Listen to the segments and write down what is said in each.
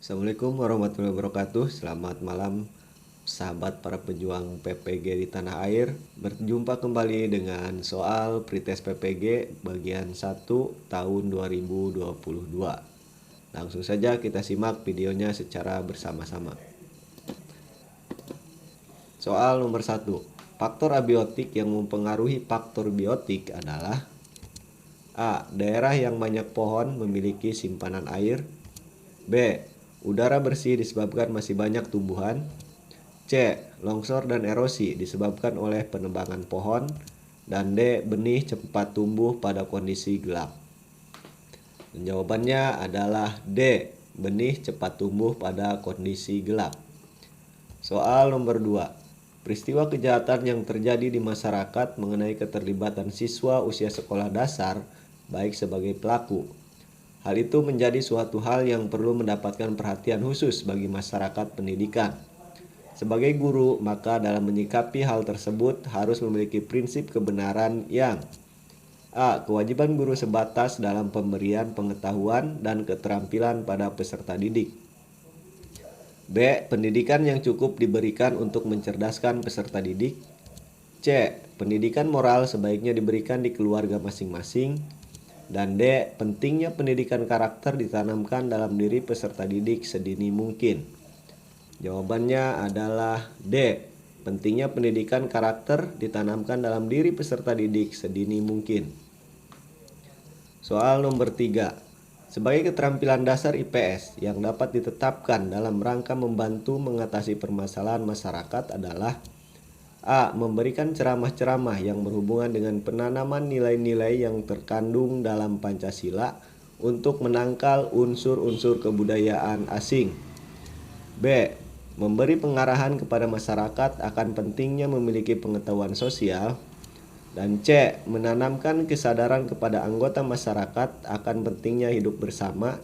Assalamualaikum warahmatullahi wabarakatuh. Selamat malam sahabat para pejuang PPG di tanah air. Berjumpa kembali dengan soal pretest PPG bagian 1 tahun 2022. Langsung saja kita simak videonya secara bersama-sama. Soal nomor 1. Faktor abiotik yang mempengaruhi faktor biotik adalah A. Daerah yang banyak pohon memiliki simpanan air. B. Udara bersih disebabkan masih banyak tumbuhan. C. Longsor dan erosi disebabkan oleh penebangan pohon. Dan D. Benih cepat tumbuh pada kondisi gelap. Dan jawabannya adalah D. Benih cepat tumbuh pada kondisi gelap. Soal nomor 2. Peristiwa kejahatan yang terjadi di masyarakat mengenai keterlibatan siswa usia sekolah dasar baik sebagai pelaku. Hal itu menjadi suatu hal yang perlu mendapatkan perhatian khusus bagi masyarakat pendidikan. Sebagai guru, maka dalam menyikapi hal tersebut harus memiliki prinsip kebenaran yang A. Kewajiban guru sebatas dalam pemberian pengetahuan dan keterampilan pada peserta didik. B. Pendidikan yang cukup diberikan untuk mencerdaskan peserta didik. C. Pendidikan moral sebaiknya diberikan di keluarga masing-masing. Dan D. Pentingnya pendidikan karakter ditanamkan dalam diri peserta didik sedini mungkin. Jawabannya adalah D. Pentingnya pendidikan karakter ditanamkan dalam diri peserta didik sedini mungkin. Soal nomor 3. Sebagai keterampilan dasar IPS yang dapat ditetapkan dalam rangka membantu mengatasi permasalahan masyarakat adalah A. Memberikan ceramah-ceramah yang berhubungan dengan penanaman nilai-nilai yang terkandung dalam Pancasila untuk menangkal unsur-unsur kebudayaan asing. B. Memberi pengarahan kepada masyarakat akan pentingnya memiliki pengetahuan sosial. Dan C. Menanamkan kesadaran kepada anggota masyarakat akan pentingnya hidup bersama.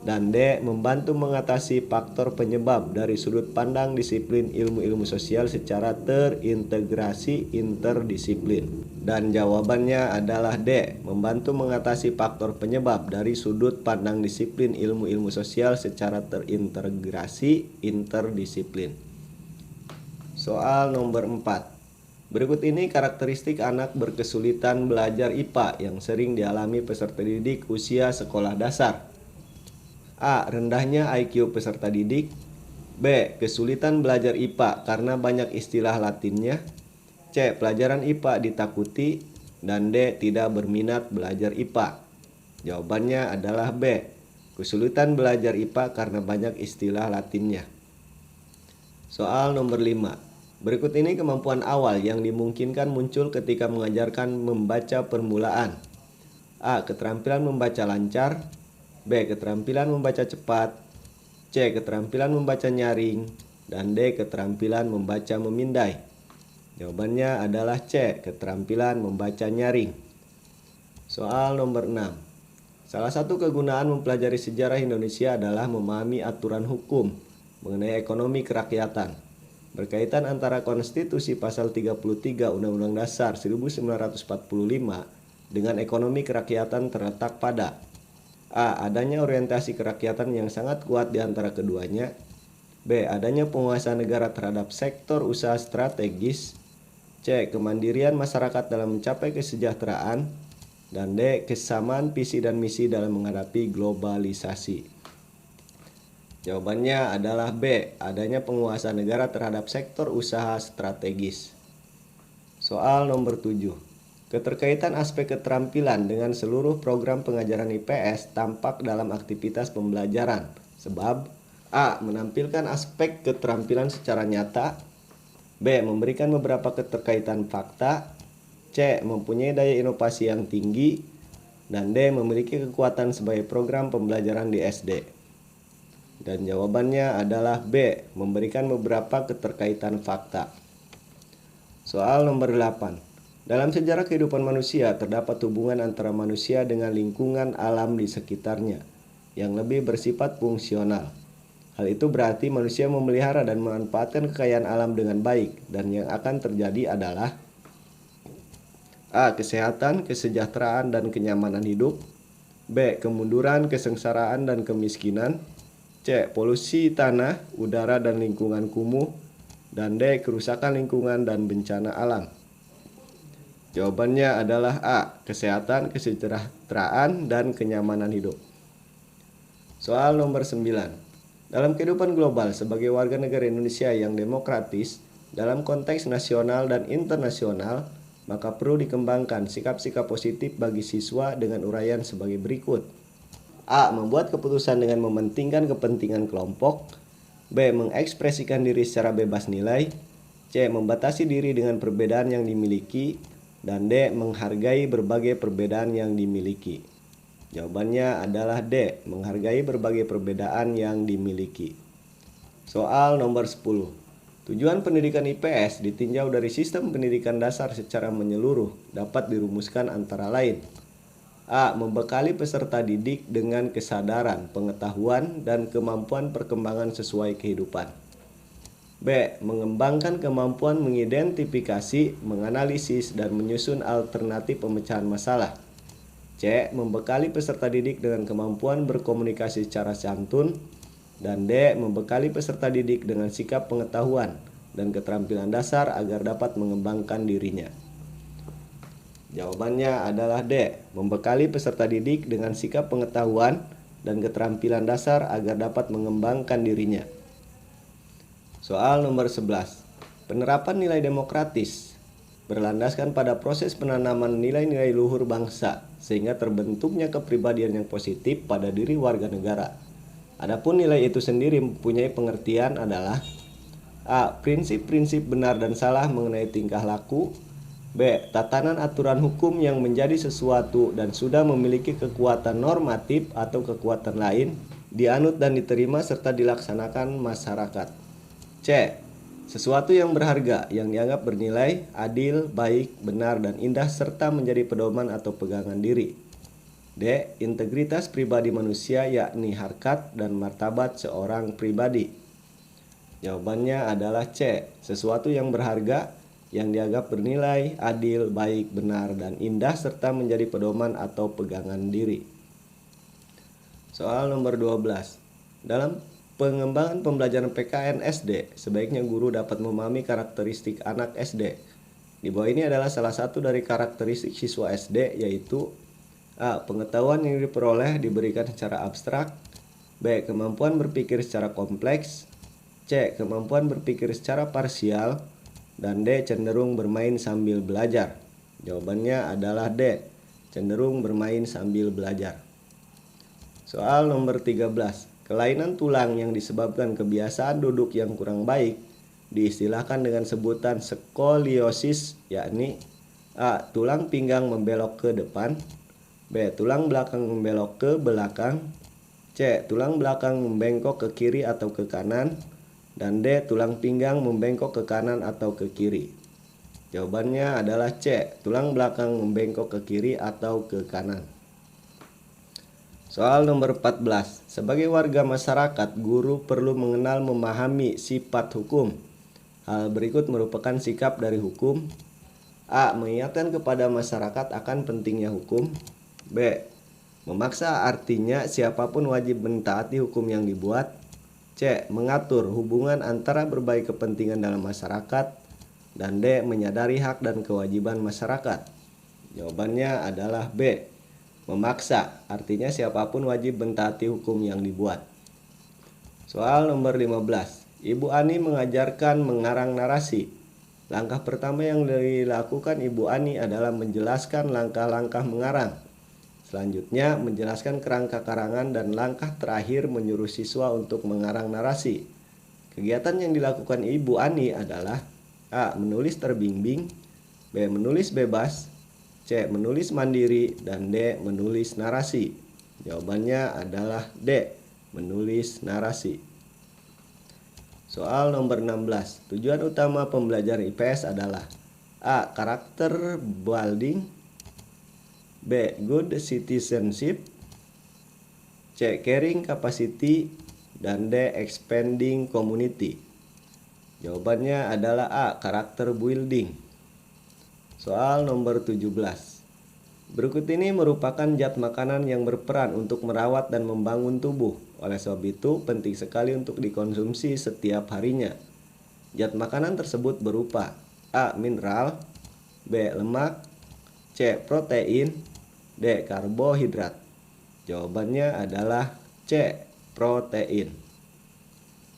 Dan D. Membantu mengatasi faktor penyebab dari sudut pandang disiplin ilmu-ilmu sosial secara terintegrasi interdisiplin. Dan jawabannya adalah D. Membantu mengatasi faktor penyebab dari sudut pandang disiplin ilmu-ilmu sosial secara terintegrasi interdisiplin. Soal nomor 4. Berikut ini karakteristik anak berkesulitan belajar IPA yang sering dialami peserta didik usia sekolah dasar. A. Rendahnya IQ peserta didik. B. Kesulitan belajar IPA karena banyak istilah latinnya. C. Pelajaran IPA ditakuti. Dan D. Tidak berminat belajar IPA. Jawabannya adalah B. Kesulitan belajar IPA karena banyak istilah latinnya. Soal nomor 5. Berikut ini kemampuan awal yang dimungkinkan muncul ketika mengajarkan membaca permulaan. A. Keterampilan membaca lancar. B. Keterampilan membaca cepat. C. Keterampilan membaca nyaring. Dan D. Keterampilan membaca memindai. Jawabannya adalah C. Keterampilan membaca nyaring. Soal nomor 6. Salah satu kegunaan mempelajari sejarah Indonesia adalah memahami aturan hukum mengenai ekonomi kerakyatan. Berkaitan antara konstitusi pasal 33 Undang-Undang Dasar 1945 dengan ekonomi kerakyatan terletak pada A. Adanya orientasi kerakyatan yang sangat kuat di antara keduanya. B. Adanya penguasaan negara terhadap sektor usaha strategis. C. Kemandirian masyarakat dalam mencapai kesejahteraan. Dan D. Kesamaan visi dan misi dalam menghadapi globalisasi. Jawabannya adalah B. Adanya penguasaan negara terhadap sektor usaha strategis. Soal nomor 7. Keterkaitan aspek keterampilan dengan seluruh program pengajaran IPS tampak dalam aktivitas pembelajaran. Sebab A. Menampilkan aspek keterampilan secara nyata. B. Memberikan beberapa keterkaitan fakta. C. Mempunyai daya inovasi yang tinggi. Dan D. Memiliki kekuatan sebagai program pembelajaran di SD. Dan jawabannya adalah B. Memberikan beberapa keterkaitan fakta. Soal nomor 8. Dalam sejarah kehidupan manusia terdapat hubungan antara manusia dengan lingkungan alam di sekitarnya yang lebih bersifat fungsional. Hal itu berarti manusia memelihara dan memanfaatkan kekayaan alam dengan baik, dan yang akan terjadi adalah A. Kesehatan, kesejahteraan, dan kenyamanan hidup. B. Kemunduran, kesengsaraan, dan kemiskinan. C. Polusi tanah, udara dan lingkungan kumuh. Dan D. Kerusakan lingkungan dan bencana alam. Jawabannya adalah A. Kesehatan, kesejahteraan, dan kenyamanan hidup. Soal nomor 9. Dalam kehidupan global sebagai warga negara Indonesia yang demokratis, dalam konteks nasional dan internasional, maka perlu dikembangkan sikap-sikap positif bagi siswa dengan uraian sebagai berikut. A. Membuat keputusan dengan mementingkan kepentingan kelompok. B. Mengekspresikan diri secara bebas nilai. C. Membatasi diri dengan perbedaan yang dimiliki. Dan D. Menghargai berbagai perbedaan yang dimiliki. Jawabannya adalah D. Menghargai berbagai perbedaan yang dimiliki. Soal nomor 10. Tujuan pendidikan IPS ditinjau dari sistem pendidikan dasar secara menyeluruh dapat dirumuskan antara lain. A. Membekali peserta didik dengan kesadaran, pengetahuan, dan kemampuan perkembangan sesuai kehidupan. B. Mengembangkan kemampuan mengidentifikasi, menganalisis, dan menyusun alternatif pemecahan masalah. C. Membekali peserta didik dengan kemampuan berkomunikasi secara santun. Dan D. Membekali peserta didik dengan sikap pengetahuan dan keterampilan dasar agar dapat mengembangkan dirinya. Jawabannya adalah D. Membekali peserta didik dengan sikap pengetahuan dan keterampilan dasar agar dapat mengembangkan dirinya. Soal nomor 11. Penerapan nilai demokratis berlandaskan pada proses penanaman nilai-nilai luhur bangsa sehingga terbentuknya kepribadian yang positif pada diri warga negara. Adapun nilai itu sendiri mempunyai pengertian adalah A. Prinsip-prinsip benar dan salah mengenai tingkah laku. B. Tatanan aturan hukum yang menjadi sesuatu dan sudah memiliki kekuatan normatif atau kekuatan lain dianut dan diterima serta dilaksanakan masyarakat. C. Sesuatu yang berharga yang dianggap bernilai, adil, baik, benar, dan indah serta menjadi pedoman atau pegangan diri. D. Integritas pribadi manusia yakni harkat dan martabat seorang pribadi. Jawabannya adalah C. Sesuatu yang berharga yang dianggap bernilai, adil, baik, benar, dan indah serta menjadi pedoman atau pegangan diri. Soal nomor 12. Dalam pengembangan pembelajaran PKN SD, sebaiknya guru dapat memahami karakteristik anak SD. Di bawah ini adalah salah satu dari karakteristik siswa SD, yaitu A. Pengetahuan yang diperoleh diberikan secara abstrak. B. Kemampuan berpikir secara kompleks. C. Kemampuan berpikir secara parsial. Dan D. Cenderung bermain sambil belajar. Jawabannya adalah D. Cenderung bermain sambil belajar. Soal nomor 13. Kelainan tulang yang disebabkan kebiasaan duduk yang kurang baik diistilahkan dengan sebutan skoliosis, yakni A. Tulang pinggang membelok ke depan. B. Tulang belakang membelok ke belakang. C. Tulang belakang membengkok ke kiri atau ke kanan. Dan D. Tulang pinggang membengkok ke kanan atau ke kiri. Jawabannya adalah C. Tulang belakang membengkok ke kiri atau ke kanan. Soal nomor 14. Sebagai warga masyarakat, guru perlu mengenal memahami sifat hukum. Hal berikut merupakan sikap dari hukum. A. Mengingatkan kepada masyarakat akan pentingnya hukum. B. Memaksa artinya siapapun wajib mentaati hukum yang dibuat. C. Mengatur hubungan antara berbagai kepentingan dalam masyarakat. Dan D. Menyadari hak dan kewajiban masyarakat. Jawabannya adalah B. Memaksa, artinya siapapun wajib mentaati hukum yang dibuat. Soal nomor 15. Ibu Ani mengajarkan mengarang narasi. Langkah pertama yang dilakukan Ibu Ani adalah menjelaskan langkah-langkah mengarang. Selanjutnya, menjelaskan kerangka karangan dan langkah terakhir menyuruh siswa untuk mengarang narasi. Kegiatan yang dilakukan Ibu Ani adalah A. Menulis terbimbing. B. Menulis bebas. C. Menulis mandiri. Dan D. Menulis narasi. Jawabannya adalah D. Menulis narasi. Soal nomor 16. Tujuan utama pembelajaran IPS adalah A. Karakter building. B. Good citizenship. C. Caring capacity. Dan D. Expanding community. Jawabannya adalah A. Karakter building. Soal nomor 17. Berikut ini merupakan zat makanan yang berperan untuk merawat dan membangun tubuh. Oleh sebab itu, penting sekali untuk dikonsumsi setiap harinya. Zat makanan tersebut berupa A. Mineral, B. Lemak, C. Protein, D. Karbohidrat. Jawabannya adalah C. Protein.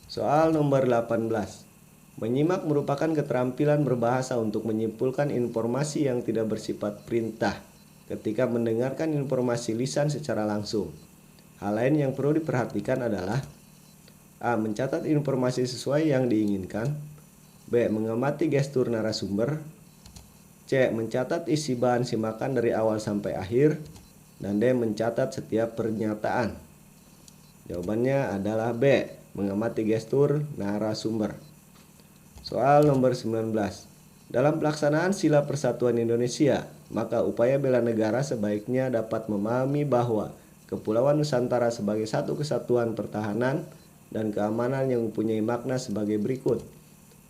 Soal nomor 18. Menyimak merupakan keterampilan berbahasa untuk menyimpulkan informasi yang tidak bersifat perintah ketika mendengarkan informasi lisan secara langsung. Hal lain yang perlu diperhatikan adalah A. Mencatat informasi sesuai yang diinginkan, B. Mengamati gestur narasumber, C. Mencatat isi bahan simakan dari awal sampai akhir, dan D. Mencatat setiap pernyataan. Jawabannya adalah B. Mengamati gestur narasumber. Soal nomor 19. Dalam pelaksanaan Sila Persatuan Indonesia, maka upaya bela negara sebaiknya dapat memahami bahwa Kepulauan Nusantara sebagai satu kesatuan pertahanan dan keamanan yang mempunyai makna sebagai berikut.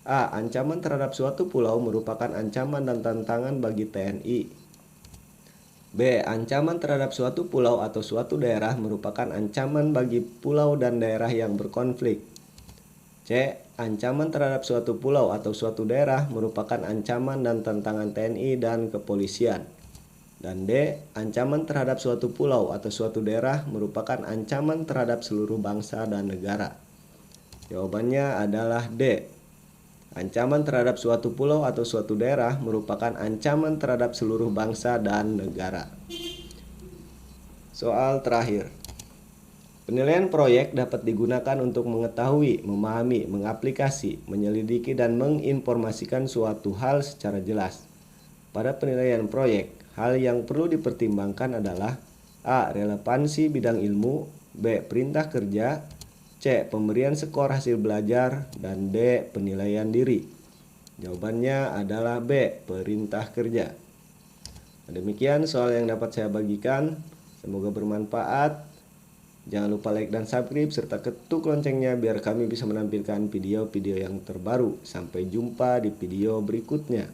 A. Ancaman terhadap suatu pulau merupakan ancaman dan tantangan bagi TNI. B. Ancaman terhadap suatu pulau atau suatu daerah merupakan ancaman bagi pulau dan daerah yang berkonflik. C. Ancaman terhadap suatu pulau atau suatu daerah merupakan ancaman dan tantangan TNI dan kepolisian. Dan D. Ancaman terhadap suatu pulau atau suatu daerah merupakan ancaman terhadap seluruh bangsa dan negara. Jawabannya adalah D. Ancaman terhadap suatu pulau atau suatu daerah merupakan ancaman terhadap seluruh bangsa dan negara. Soal terakhir. Penilaian proyek dapat digunakan untuk mengetahui, memahami, mengaplikasi, menyelidiki, dan menginformasikan suatu hal secara jelas. Pada penilaian proyek, hal yang perlu dipertimbangkan adalah A. Relevansi bidang ilmu, B. Perintah kerja, C. Pemberian skor hasil belajar, dan D. Penilaian diri. Jawabannya adalah B. Perintah kerja. Demikian soal yang dapat saya bagikan. Semoga bermanfaat. Jangan lupa like dan subscribe serta ketuk loncengnya biar kami bisa menampilkan video-video yang terbaru. Sampai jumpa di video berikutnya.